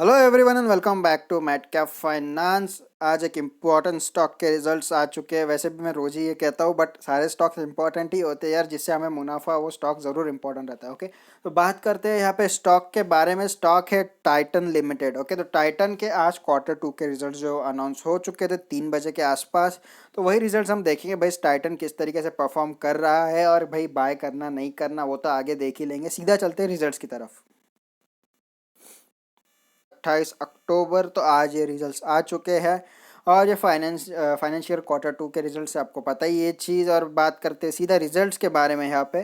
Hello everyone and welcome back to mat cap finance. आज एक important stock के results आ चुके हैं। वैसे भी मैं रोज ही ये कहता हूँ बट सारे स्टॉक्स इंपॉर्टेंट ही होते हैं यार, जिससे हमें मुनाफा वो स्टॉक ज़रूर इंपॉर्टेंट रहता है। ओके, तो बात करते हैं यहाँ पे स्टॉक के बारे में। स्टॉक है टाइटन लिमिटेड। ओके, तो टाइटन के आज क्वार्टर 2 के रिजल्ट जो अनाउंस हो चुके थे 3 बजे के आसपास, तो वही रिजल्ट्स हम देखेंगे भाई टाइटन किस तरीके से परफॉर्म कर रहा है। और भाई बाय करना नहीं करना वो तो आगे देख ही लेंगे। सीधा चलते हैं रिजल्ट्स की तरफ। 28 अक्टूबर, तो आज ये रिजल्ट्स आ चुके हैं। और ये फाइनेंशियल क्वार्टर 2 के रिजल्ट्स से आपको पता ही ये चीज़। और बात करते हैं सीधा रिजल्ट्स के बारे में यहाँ पे।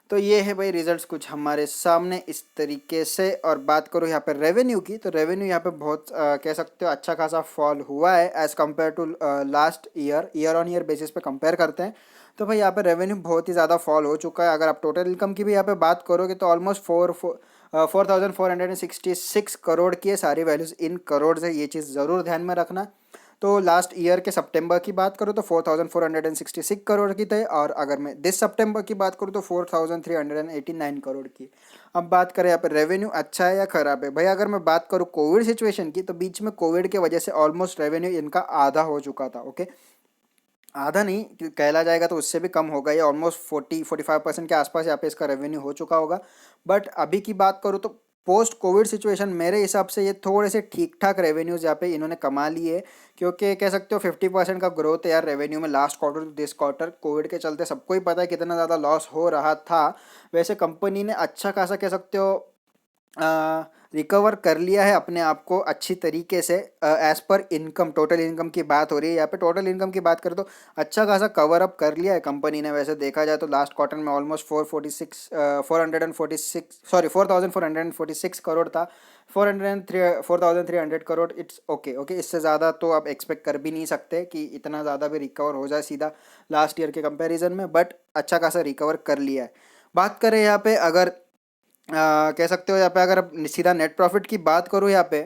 तो ये है भाई रिजल्ट्स कुछ हमारे सामने इस तरीके से। और बात करो यहाँ पे रेवेन्यू की, तो रेवेन्यू यहाँ पे बहुत कह सकते हो अच्छा खासा फॉल हुआ है as compared to last year on year basis पे कंपेयर करते हैं। तो भाई यहाँ पे रेवेन्यू बहुत ही ज़्यादा फॉल हो चुका है। अगर आप टोटल इनकम की भी यहाँ पे बात करोगे तो ऑलमोस्ट 4,466 करोड़ की है। सारी वैल्यूज़ इन करोड़ है, ये चीज़ ज़रूर ध्यान में रखना। तो लास्ट ईयर के सितंबर की बात करूँ तो 4,466 करोड़ की थे। और अगर मैं दिस सितंबर की बात करूँ तो 4,389 करोड़ की। अब बात करें यहाँ पे रेवेन्यू अच्छा है या ख़राब है। भाई अगर मैं बात करूँ कोविड सिचुएशन की, तो बीच में कोविड के वजह से ऑलमोस्ट रेवेन्यू इनका आधा हो चुका था। ओके, आधा नहीं कहला जाएगा तो उससे भी कम होगा। ये ऑलमोस्ट 40-45% के आसपास यहाँ पे इसका रेवेन्यू हो चुका होगा। बट अभी की बात करूँ तो पोस्ट कोविड सिचुएशन मेरे हिसाब से ये थोड़े से ठीक ठाक रेवेन्यूज यहाँ पे इन्होंने कमा लिए। क्योंकि कह सकते हो 50% का ग्रोथ है यार रेवेन्यू में last quarter to this quarter. Covid के चलते सबको ही पता है कितना ज़्यादा लॉस हो रहा था। वैसे कंपनी ने अच्छा खासा कह सकते हो रिकवर कर लिया है अपने आप को अच्छी तरीके से। As per income, total income की बात हो रही है यहाँ पे। टोटल इनकम की बात करें तो अच्छा खासा कवर अप कर लिया है कंपनी ने। वैसे देखा जाए तो लास्ट क्वार्टर में ऑलमोस्ट 4,446 करोड़ था। 4,300 करोड़, इट्स ओके। ओके, इससे ज़्यादा तो आप एक्सपेक्ट कर भी नहीं सकते कि इतना ज़्यादा भी रिकवर हो जाए सीधा लास्ट ईयर के कंपैरिजन में। बट अच्छा खासा रिकवर कर लिया है। बात करें यहाँ पे अगर कह सकते हो यहाँ पे, अगर अब सीधा नेट प्रॉफिट की बात करूँ यहाँ पे,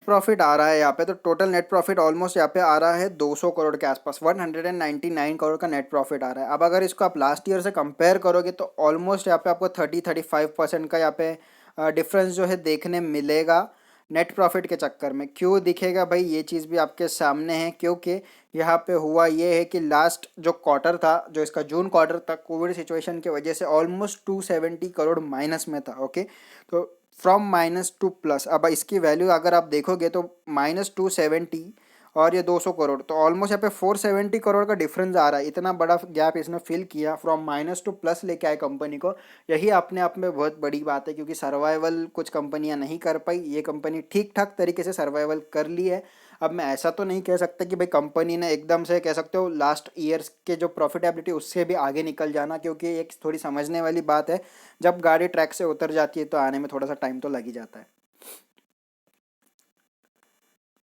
प्रॉफिट आ रहा है यहाँ पे। तो टोटल नेट प्रॉफिट ऑलमोस्ट यहाँ पे आ रहा है 200 करोड़ के आसपास। 199 करोड़ का नेट प्रॉफिट आ रहा है। अब अगर इसको आप लास्ट ईयर से कंपेयर करोगे तो ऑलमोस्ट यहाँ पे आपको 30-35% का यहाँ पे डिफरेंस जो है देखने मिलेगा नेट प्रॉफिट के चक्कर में। क्यों दिखेगा भाई, ये चीज़ भी आपके सामने है। क्योंकि यहाँ पे हुआ ये है कि लास्ट जो क्वार्टर था, जो इसका जून क्वार्टर था, कोविड सिचुएशन की वजह से ऑलमोस्ट 270 करोड़ माइनस में था। ओके, तो फ्रॉम माइनस टू प्लस, अब इसकी वैल्यू अगर आप देखोगे तो -270 और ये 200 करोड़, तो ऑलमोस्ट यहाँ पे 470 करोड़ का डिफरेंस आ रहा है। इतना बड़ा गैप इसने फिल किया, फ्रॉम माइनस टू प्लस लेके आए कंपनी को। यही अपने आप में बहुत बड़ी बात है। क्योंकि सर्वाइवल कुछ कंपनियां नहीं कर पाई, ये कंपनी ठीक ठाक तरीके से सर्वाइवल कर ली है। अब मैं ऐसा तो नहीं कह सकता कि भाई कंपनी ने एकदम से कह सकते हो लास्ट ईयर्स के जो प्रॉफिटेबिलिटी उससे भी आगे निकल जाना, क्योंकि एक थोड़ी समझने वाली बात है। जब गाड़ी ट्रैक से उतर जाती है तो आने में थोड़ा सा टाइम तो लग ही जाता है।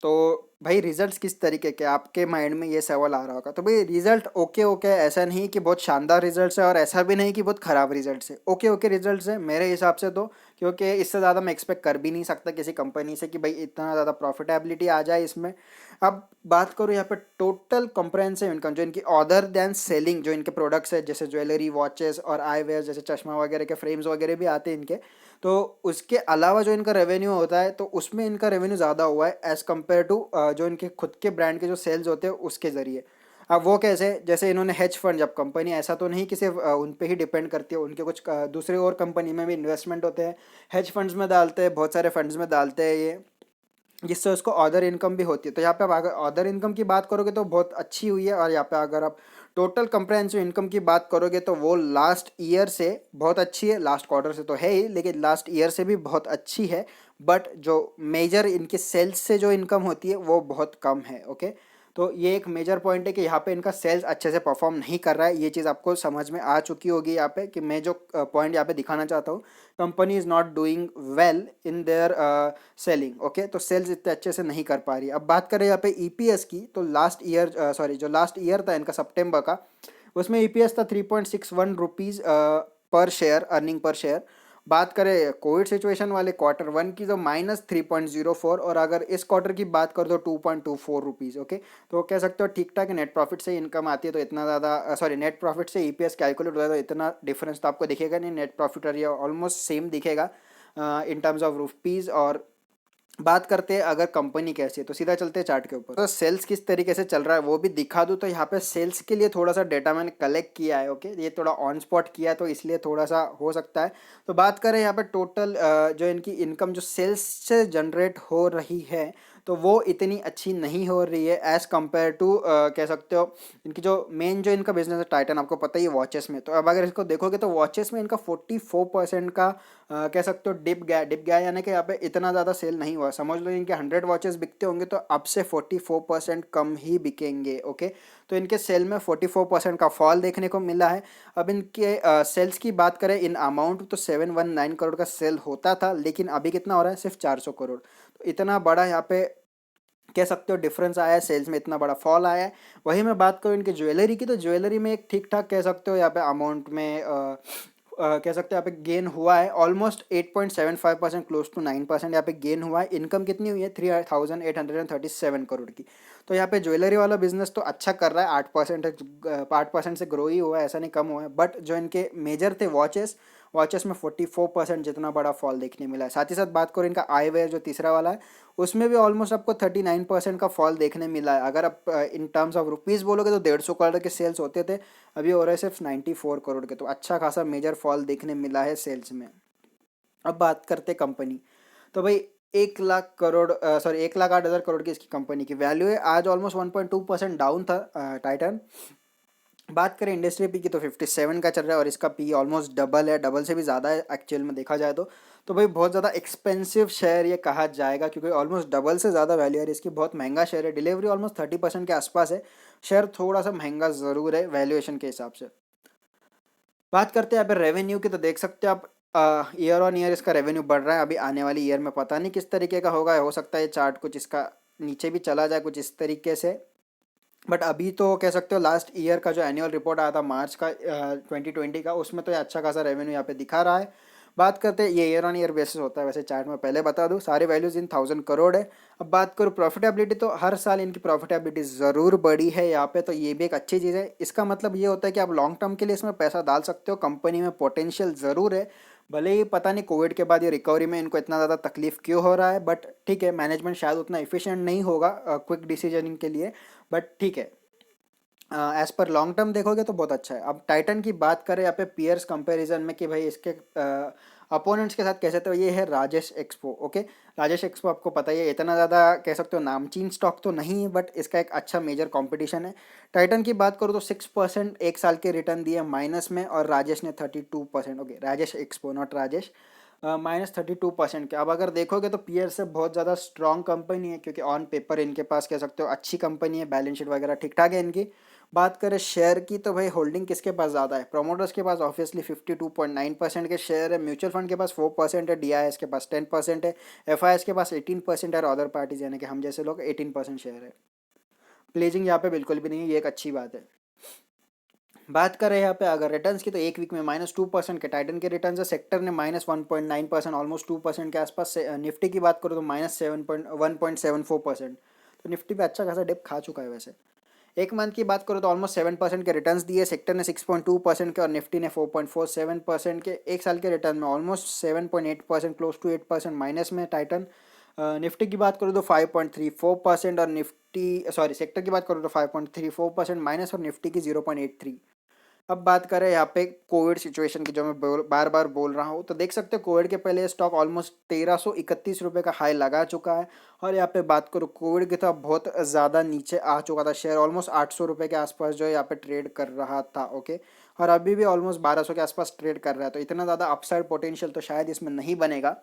तो भाई रिजल्ट्स किस तरीके के, आपके माइंड में ये सवाल आ रहा होगा। तो भाई रिजल्ट ओके ओके, ऐसा नहीं कि बहुत शानदार रिजल्ट्स है और ऐसा भी नहीं कि बहुत ख़राब रिजल्ट्स है। ओके ओके रिजल्ट्स है मेरे हिसाब से तो। क्योंकि इससे ज़्यादा मैं एक्सपेक्ट कर भी नहीं सकता किसी कंपनी से कि भाई इतना ज़्यादा प्रॉफिटेबिलिटी आ जाए इसमें। अब बात करूँ यहाँ पे टोटल कॉम्प्रहेंसिव इनकम, जो इनकी अदर देन सेलिंग जो इनके प्रोडक्ट्स है, जैसे ज्वेलरी, वॉचेस और आई वेयर, जैसे चश्मा वगैरह के फ्रेम्स वगैरह भी आते हैं इनके। तो उसके अलावा जो इनका रेवेन्यू होता है, तो उसमें इनका रेवेन्यू ज़्यादा हुआ है एज़ कम्पेयर टू जो इनके खुद के ब्रांड के जो सेल्स होते हैं उसके ज़रिए। अब वो कैसे, जैसे इन्होंने हेज फंड, जब कंपनी ऐसा तो नहीं कि सिर्फ उन पे ही डिपेंड करती है, उनके कुछ दूसरे और कंपनी में भी इन्वेस्टमेंट होते हैं। हेज फंड्स में डालते हैं, बहुत सारे फंड्स में डालते हैं ये, जिससे उसको अदर इनकम भी होती है। तो यहाँ पे आप अगर अदर इनकम की बात करोगे तो बहुत अच्छी हुई है। और यहाँ पे अगर आप टोटल कंप्रहेंसिव इनकम की बात करोगे तो वो लास्ट ईयर से बहुत अच्छी है। लास्ट क्वार्टर से तो है ही, लेकिन लास्ट ईयर से भी बहुत अच्छी है। बट जो मेजर इनके सेल्स से जो इनकम होती है वो बहुत कम है। ओके, तो ये एक मेजर पॉइंट है कि यहाँ पे इनका सेल्स अच्छे से परफॉर्म नहीं कर रहा है। ये चीज़ आपको समझ में आ चुकी होगी यहाँ पे, कि मैं जो पॉइंट यहाँ पे दिखाना चाहता हूँ, company is not doing well in their selling. Okay, तो सेल्स इतने अच्छे से नहीं कर पा रही। अब बात करें यहाँ पे ईपीएस की, तो लास्ट ईयर सॉरी जो लास्ट ईयर था इनका सितंबर का, उसमें ईपीएस था 3.61 रुपीज़ पर शेयर, अर्निंग पर शेयर। बात करें कोविड सिचुएशन वाले क्वार्टर 1 की, तो -3.04। और अगर इस क्वार्टर की बात करें तो 2.24 रुपीज़। ओके, तो कह सकते हो ठीक ठाक नेट प्रॉफिट से इनकम आती है। तो इतना ज़्यादा सॉरी नेट प्रॉफिट से ईपीएस कैलकुलेट होता है तो इतना डिफरेंस तो आपको दिखेगा नहीं। नेट प्रॉफिट और ये ऑलमोस्ट सेम दिखेगा। In terms of rupees. और बात करते हैं अगर कंपनी कैसी है, तो सीधा चलते हैं चार्ट के ऊपर। तो सेल्स किस तरीके से चल रहा है वो भी दिखा दूँ, तो यहाँ पे सेल्स के लिए थोड़ा सा डेटा मैंने कलेक्ट किया है। ओके, ये थोड़ा ऑन स्पॉट किया है तो इसलिए थोड़ा सा हो सकता है। तो बात करें यहाँ पे टोटल जो इनकी इनकम जो सेल्स से जनरेट हो रही है, तो वो इतनी अच्छी नहीं हो रही है एज़ कम्पेयर टू कह सकते हो इनकी जो मेन जो इनका बिजनेस है टाइटन, आपको पता ही है वॉचेस में। तो अब अगर इसको देखोगे तो वॉचेस में इनका 44% का कह सकते हो डिप गया यानी कि यहाँ पे इतना ज़्यादा सेल नहीं हुआ। समझ लो इनके 100 वॉचेस बिकते होंगे तो अब से 44% कम ही बिकेंगे। ओके, तो इनके सेल में 44% का फॉल देखने को मिला है। अब इनके सेल्स की बात करें इन अमाउंट, तो 719 करोड़ का सेल होता था, लेकिन अभी कितना हो रहा है, सिर्फ 400 करोड़। तो इतना बड़ा यहाँ पे कह सकते हो डिफरेंस आया है, सेल्स में इतना बड़ा फॉल आया है। वही मैं बात करूँ इनके ज्वेलरी की, तो ज्वेलरी में एक ठीक ठाक कह सकते हो यहाँ पे अमाउंट में कह सकते हो यहाँ पे गेन हुआ है ऑलमोस्ट 8.75%, क्लोज टू 9% यहाँ पे गेन हुआ है। इनकम कितनी हुई है, 3837 करोड़ की। तो यहाँ पे ज्वेलरी वाला बिजनेस तो अच्छा कर रहा है, 8% से ग्रो ही हुआ है, ऐसा नहीं कम हुआ है। बट जो इनके मेजर थे वॉचेस, वॉचेस में 44% जितना बड़ा फॉल देखने मिला है। साथ ही साथ बात करो इनका आईवेयर जो तीसरा वाला है, उसमें भी ऑलमोस्ट आपको 39% का फॉल देखने मिला है। अगर आप इन टर्म्स ऑफ रुपीज़ बोलोगे तो 150 करोड़ के सेल्स होते थे, अभी हो रहे हैं सिर्फ 94 करोड़ के। तो अच्छा खासा मेजर फॉल देखने मिला है सेल्स में। अब बात करते कंपनी, तो भाई 1 लाख करोड़, सॉरी 1,08,000 करोड़ की इसकी कंपनी की वैल्यू है। आज ऑलमोस्ट 1.2% डाउन था टाइटन। बात करें इंडस्ट्री पी की, तो 57 का चल रहा है और इसका पी ऑलमोस्ट डबल है, डबल से भी ज़्यादा है एक्चुअल में देखा जाए तो। भाई बहुत ज़्यादा एक्सपेंसिव शेयर ये कहा जाएगा, क्योंकि ऑलमोस्ट डबल से ज़्यादा वैल्यू है इसकी, बहुत महंगा शेयर है। डिलीवरी ऑलमोस्ट 30% के आसपास है, शेयर थोड़ा सा महंगा ज़रूर है वैल्यूएशन के हिसाब से। बात करते हैं यहाँ पे रेवेन्यू की, तो देख सकते हो आप ईयर ऑन ईयर इसका रेवेन्यू बढ़ रहा है। अभी आने वाली ईयर में पता नहीं किस तरीके का होगा, हो सकता है ये चार्ट कुछ इसका नीचे भी चला जाए कुछ इस तरीके से। बट अभी तो कह सकते हो लास्ट ईयर का जो एनुअल रिपोर्ट आया था मार्च का 2020 का, उसमें तो ये अच्छा खासा रेवेन्यू यहाँ पे दिखा रहा है। बात करते हैं, ये ईयर ऑन ईयर बेसिस होता है वैसे चार्ट में पहले बता दूं, सारे वैल्यूज इन 1000 करोड़ है। अब बात करूँ प्रॉफिटेबिलिटी, तो हर साल इनकी प्रॉफिटेबिलिटी ज़रूर बढ़ी है यहाँ पे, तो ये भी एक अच्छी चीज़ है। इसका मतलब ये होता है कि आप लॉन्ग टर्म के लिए इसमें पैसा डाल सकते हो, कंपनी में पोटेंशियल ज़रूर है। भले ही पता नहीं कोविड के बाद ये रिकवरी में इनको इतना ज़्यादा तकलीफ क्यों हो रहा है, बट ठीक है, मैनेजमेंट शायद उतना इफिशिएंट नहीं होगा क्विक डिसीजनिंग के लिए, बट ठीक है। एज पर लॉन्ग टर्म देखोगे तो बहुत अच्छा है। अब टाइटन की बात करें यहाँ पे पीयर्स कंपैरिजन में कि भाई इसके अपोनेंट्स के साथ कैसे, तो ये है Rajesh expo. Okay, Rajesh expo आपको पता ही है, इतना ज़्यादा कह सकते हो नामचीन स्टॉक तो नहीं है, बट इसका एक अच्छा मेजर कंपटीशन है। टाइटन की बात करूँ तो 6% एक साल के रिटर्न दिए माइनस में, और राजेश ने 32%। Okay, Rajesh expo not Rajesh, -32% के। अब अगर देखोगे तो पीयर से बहुत ज़्यादा स्ट्रॉन्ग कंपनी है, क्योंकि ऑन पेपर इनके पास कह सकते हो अच्छी कंपनी है, बैलेंस शीट वगैरह ठीक ठाक है इनकी। बात करें शेयर की, तो भाई होल्डिंग किसके पास ज़्यादा है, प्रोमोटर्स के पास ऑब्वियसली 52.9% के शेयर है, म्यूचुअल फंड के पास 4% है, डीआईएस के पास 10% है, एफआईएस के पास 18% है, और अदर पार्टीज यानी कि हम जैसे लोग 18% शेयर है। प्लेजिंग यहाँ पे बिल्कुल भी नहीं है, ये एक अच्छी बात है। बात करें यहाँ पे अगर रिटर्न्स की, तो एक वीक में -2% के टाइटन के रिटर्न्स है, सेक्टर ने -1.9%, ऑलमोस्ट 2% के आसपास से। निफ्टी की बात करो तो -1.74%। तो निफ्टी पे अच्छा खासा डिप खा चुका है वैसे। एक मंथ की बात करो तो ऑलमोस्ट 7% के रिटर्न्स दिए, सेक्टर ने 6.2% के और निफ्टी ने 4.47% के। एक साल के रिटर्न में ऑलमोस्ट 7.8%, क्लोज टू 8% माइनस में टाइटन। निफ्टी की बात करो तो 5.34%, और निफ्टी सॉरी सेक्टर की बात करो तो 5.34% माइनस, और निफ्टी की 0.83। अब बात करें यहाँ पे कोविड सिचुएशन की, जो मैं बार बार बोल रहा हूँ, तो देख सकते हो कोविड के पहले स्टॉक ऑलमोस्ट 1331 रुपये का हाई लगा चुका है। और यहाँ पे बात करूँ कोविड के, तो अब बहुत ज़्यादा नीचे आ चुका था, शेयर ऑलमोस्ट 800 रुपये के आसपास जो है यहाँ पे ट्रेड कर रहा था। ओके, और अभी भी ऑलमोस्ट 1200 के आसपास ट्रेड कर रहा है, तो इतना ज़्यादा अपसाइड पोटेंशियल तो शायद इसमें नहीं बनेगा।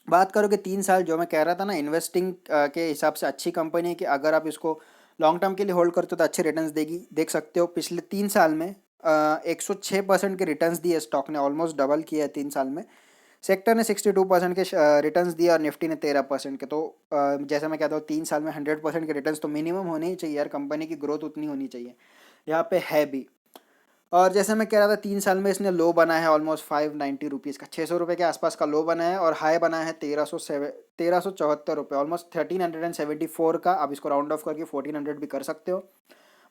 बात करो कि 3 साल जो मैं कह रहा था ना, इन्वेस्टिंग के हिसाब से अच्छी कंपनी है, कि अगर आप इसको लॉन्ग टर्म के लिए होल्ड करते हो तो अच्छे रिटर्न्स देगी। देख सकते हो पिछले 3 साल में 106% के रिटर्न्स दिए स्टॉक ने, ऑलमोस्ट डबल किया है 3 साल में। सेक्टर ने 62% के रिटर्न्स दिए, और निफ्टी ने 13% के। तो जैसा मैं कहता हूँ 3 साल में 100% के रिटर्न्स तो मिनिमम होने ही चाहिए यार, कंपनी की ग्रोथ उतनी होनी चाहिए, यहाँ पे है भी। और जैसे मैं कह रहा था 3 साल में इसने लो बनाया है ऑलमोस्ट 590 रुपीज़ का, 600 रुपये के आसपास का लो बनाया है, और हाई बनाया है 1374 रुपये, ऑलमोस्ट 1374 का। अब इसको राउंड ऑफ करके 1400 भी कर सकते हो।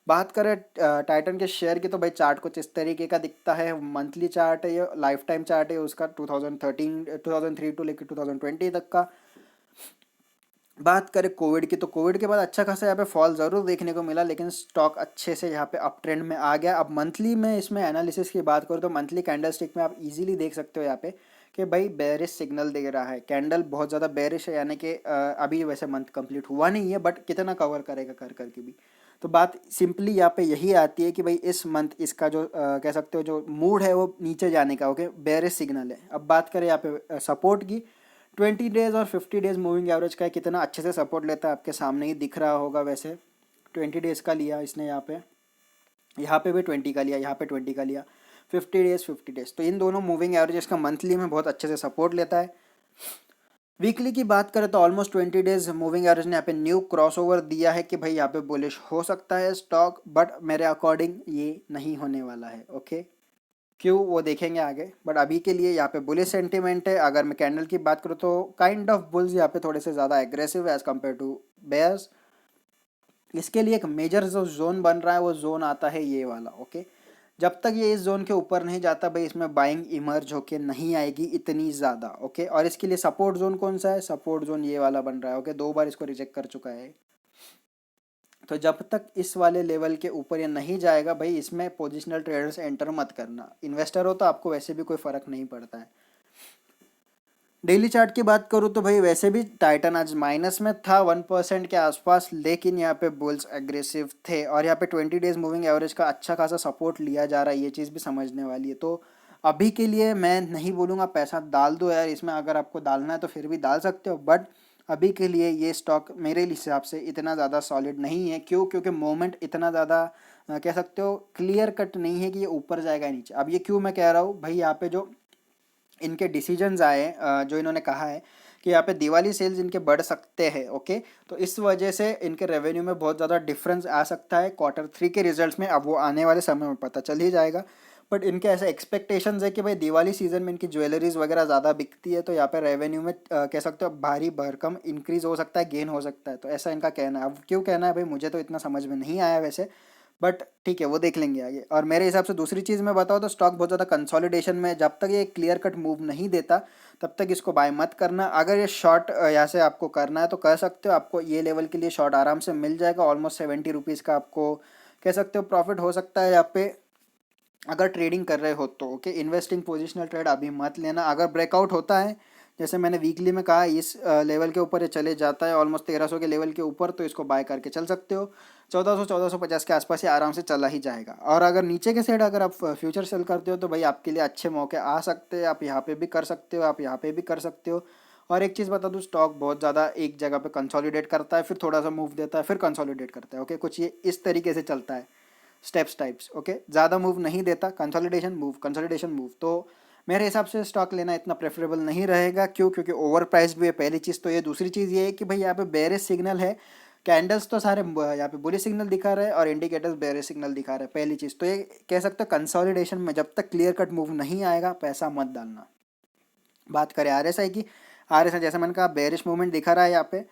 बात करें टाइटन के शेयर की, तो भाई चार्ट कुछ इस तरीके का दिखता है। मंथली चार्ट है, ये लाइफ टाइम चार्ट है उसका 2003 टू लेकर 2020 तक का। बात करें कोविड की, तो कोविड के बाद अच्छा खासा यहाँ पे फॉल ज़रूर देखने को मिला, लेकिन स्टॉक अच्छे से यहाँ पे अप ट्रेंड में आ गया। अब मंथली में इसमें एनालिसिस की बात करूँ तो मंथली कैंडल स्टिक में आप इजीली देख सकते हो यहाँ पे कि भाई बेरिश सिग्नल दे रहा है, कैंडल बहुत ज़्यादा बेरिश है, यानी कि अभी वैसे मंथ कंप्लीट हुआ नहीं है बट कितना कवर करेगा कर करके भी। तो बात सिंपली यहाँ पे यही आती है कि भाई इस मंथ इसका जो कह सकते हो जो मूड है वो नीचे जाने का, ओके, बेरिश सिग्नल है। अब बात करें यहाँ पे सपोर्ट की, 20 डेज और 50 डेज मूविंग एवरेज का है, कितना अच्छे से सपोर्ट लेता है आपके सामने ही दिख रहा होगा। वैसे 20 डेज का लिया इसने यहाँ पे भी 20 का लिया, यहाँ पे 20 का लिया, 50 डेज, तो इन दोनों मूविंग एवरेजेस का मंथली में बहुत अच्छे से सपोर्ट लेता है। वीकली की बात करें तो ऑलमोस्ट 20 डेज मूविंग एवरेज ने यहाँ पे न्यू क्रॉसओवर दिया है कि भाई यहाँ पे बुलिश हो सकता है स्टॉक, बट मेरे अकॉर्डिंग ये नहीं होने वाला है, ओके। क्यों, वो देखेंगे आगे, बट अभी के लिए यहाँ पे बुलिश सेंटीमेंट है। अगर मैं कैंडल की बात करूँ तो काइंड ऑफ बुल्स यहाँ पे थोड़े से ज़्यादा एग्रेसिव है एज कम्पेयर टू बेयर्स। इसके लिए एक मेजर जो जोन बन रहा है वो जोन आता है ये वाला, ओके। जब तक ये इस जोन के ऊपर नहीं जाता भाई इसमें बाइंग इमर्ज होके नहीं आएगी इतनी ज़्यादा, ओके। और इसके लिए सपोर्ट जोन कौन सा है, सपोर्ट जोन ये वाला बन रहा है, ओके। 2 बार इसको रिजेक्ट कर चुका है। तो जब तक इस वाले लेवल के ऊपर ये नहीं जाएगा भाई इसमें पोजिशनल ट्रेडर्स एंटर मत करना। इन्वेस्टर हो तो आपको वैसे भी कोई फ़र्क नहीं पड़ता है। डेली चार्ट की बात करूँ तो भाई वैसे भी टाइटन आज माइनस में था 1% के आसपास, लेकिन यहाँ पे बुल्स एग्रेसिव थे और यहाँ पे 20 डेज मूविंग एवरेज का अच्छा खासा सपोर्ट लिया जा रहा है, ये चीज़ भी समझने वाली है। तो अभी के लिए मैं नहीं बोलूँगा पैसा डाल दो यार इसमें, अगर आपको डालना है तो फिर भी डाल सकते हो, बट अभी के लिए ये स्टॉक मेरे हिसाब से इतना ज़्यादा सॉलिड नहीं है। क्यों, क्योंकि मोमेंट इतना ज़्यादा कह सकते हो क्लियर कट नहीं है कि ये ऊपर जाएगा या नीचे। अब ये क्यों मैं कह रहा हूँ भाई, यहाँ पे जो इनके डिसीजंस आए जो इन्होंने कहा है कि यहाँ पे दिवाली सेल्स इनके बढ़ सकते हैं, ओके। तो इस वजह से इनके रेवेन्यू में बहुत ज़्यादा डिफरेंस आ सकता है Q3 के रिजल्ट्स में। अब वो आने वाले समय में पता चल ही जाएगा, बट इनके ऐसे एक्सपेक्टेशंस है कि भाई दिवाली सीजन में इनकी ज्वेलरीज वगैरह ज़्यादा बिकती है, तो यहाँ पे रेवेन्यू में कह सकते हो भारी भरकम इंक्रीज हो सकता है, गेन हो सकता है। तो ऐसा इनका कहना है। अब क्यों कहना है भाई मुझे तो इतना समझ में नहीं आया वैसे, बट ठीक है वो देख लेंगे आगे। और मेरे हिसाब से दूसरी चीज़ मैं बताऊँ तो स्टॉक बहुत ज़्यादा कंसोलिडेशन में, जब तक ये क्लियर कट मूव नहीं देता तब तक इसको बाय मत करना। अगर ये शॉर्ट यहाँ से आपको करना है तो कर सकते हो, आपको ये लेवल के लिए शॉर्ट आराम से मिल जाएगा। ऑलमोस्ट 70 रुपीज़ का आपको कह सकते हो प्रॉफिट हो सकता है यहाँ पे, अगर ट्रेडिंग कर रहे हो तो, ओके। इन्वेस्टिंग पोजिशनल ट्रेड अभी मत लेना। अगर ब्रेकआउट होता है जैसे मैंने वीकली में कहा इस लेवल के ऊपर ये चले जाता है ऑलमोस्ट 1300 के लेवल के ऊपर, तो इसको बाय करके चल सकते हो। 1400 1450 के आसपास ये आराम से चला ही जाएगा। और अगर नीचे के साइड अगर आप फ्यूचर सेल करते हो तो भाई आपके लिए अच्छे मौके आ सकते हैं, आप यहाँ पे भी कर सकते हो, आप यहाँ पे भी कर सकते हो। और एक चीज़ बता दूँ, स्टॉक बहुत ज़्यादा एक जगह पे कंसोलिडेट करता है, फिर थोड़ा सा मूव देता है, फिर कंसोलिडेट करता है, ओके। कुछ ये इस तरीके से चलता है, स्टेप्स टाइप्स, ओके। ज़्यादा मूव नहीं देता, कंसोलिडेशन मूव, कंसोलिडेशन मूव। तो मेरे हिसाब से स्टॉक लेना इतना प्रेफरेबल नहीं रहेगा। क्यों, क्योंकि ओवर प्राइस भी है, पहली चीज़ तो ये। दूसरी चीज़ ये है कि भाई यहाँ पे बेरिश सिग्नल है, कैंडल्स तो सारे यहाँ पे बुलिश सिग्नल दिखा रहे हैं और इंडिकेटर्स बेरिश सिग्नल दिखा रहे हैं। पहली चीज़ तो ये कह सकते हो कंसोलिडेशन में जब तक क्लियर कट मूव नहीं आएगा पैसा मत डालना। बात करें आरएसआई की, आरएसआई जैसे मैंने कहा बेरिश मूवमेंट दिखा रहा है यहाँ पे,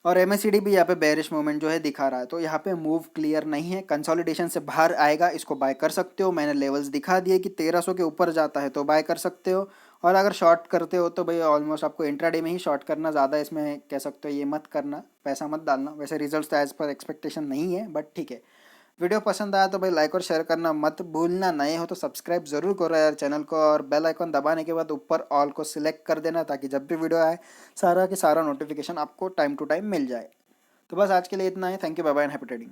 और एमएससीडी भी यहाँ पे बेरिश मूवमेंट जो है दिखा रहा है। तो यहाँ पे मूव क्लियर नहीं है, कंसोलिडेशन से बाहर आएगा, इसको बाय कर सकते हो। मैंने लेवल्स दिखा दिए कि 1300 के ऊपर जाता है तो बाय कर सकते हो। और अगर शॉर्ट करते हो तो भाई ऑलमोस्ट आपको इंट्राडे में ही शॉर्ट करना, ज़्यादा इसमें कह सकते हो ये मत करना, पैसा मत डालना। वैसे रिजल्ट्स तो एज पर एक्सपेक्टेशन नहीं है, बट ठीक है। वीडियो पसंद आया तो भाई लाइक और शेयर करना मत भूलना। नए हो तो सब्सक्राइब जरूर करो यार चैनल को, और बेल आइकन दबाने के बाद ऊपर ऑल को सिलेक्ट कर देना, ताकि जब भी वीडियो आए सारा के सारा नोटिफिकेशन आपको टाइम टू टाइम मिल जाए। तो बस आज के लिए इतना ही। Thank you, bye bye and happy trading.